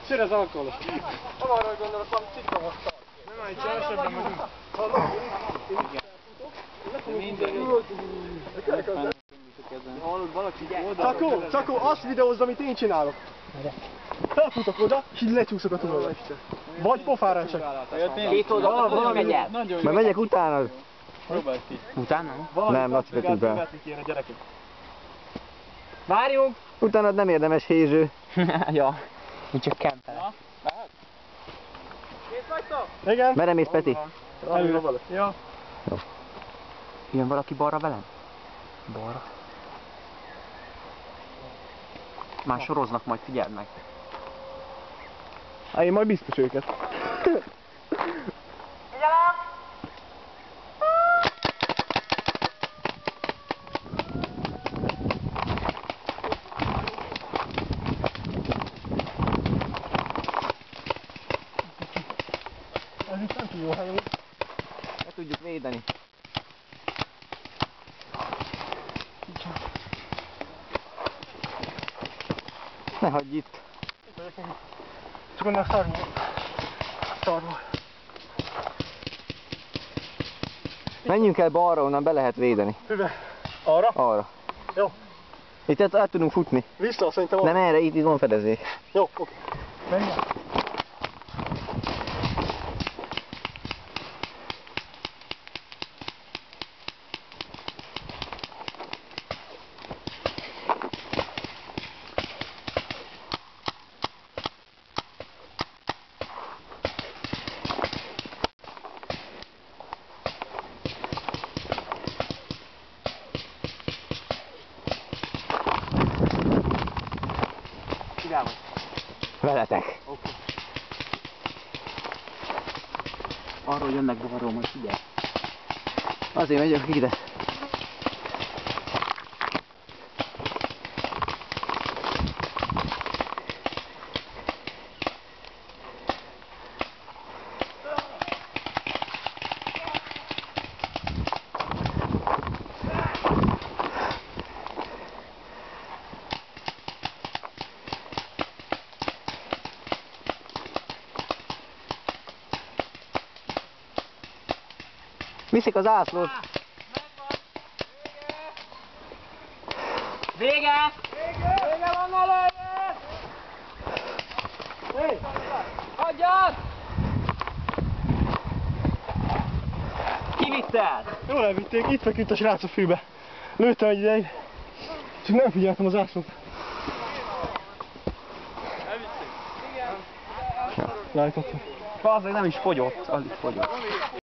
Sőt az alkohol. Arra gondolok, valami cikka most tart. Nem állj, csávasabban vagyunk. Csakó, azt videózd, amit én csinálok. Felfutok oda, és így lecsúszok a túlra. Vagy pofára esek. Két oldalon megy el. Mert megyek utánad. Próbálj ki. Utána? Nem, Laci betűvel. Várjunk! Utánad nem érdemes hézső. Ja, úgy csak kempele. Kész vagytok? Igen. Merre mész, Peti? Előre valaki. Ja. Jön valaki balra velem? Balra. Már soroznak, majd figyeld meg. Én majd biztos őket. Ez itt nem túl jó hely. Le tudjuk védeni. Ne hagyj itt. Csak onnan szarva. Menjünk el balra, onnan be lehet védeni. Hüve. Arra? Arra. Jó. Itt át tudunk futni. Vissza, szerintem Nem erre, itt van fedezék. Jó, oké. Menj el. Veletek. Oké. Arról jönnek balról, majd figyelj. Azért megyek ide. Viszik az ászlót. Vége! Vége van előre! Hé! Hagyjad! Ki vitt el? Jól elvitték, itt feküdt a srác a fűbe. Lőttem egy ideig, csak nem figyeltem az ászlót. Elvitték? Igen. Lájtottam. Bazdmeg nem is fogyott, alig fogyott.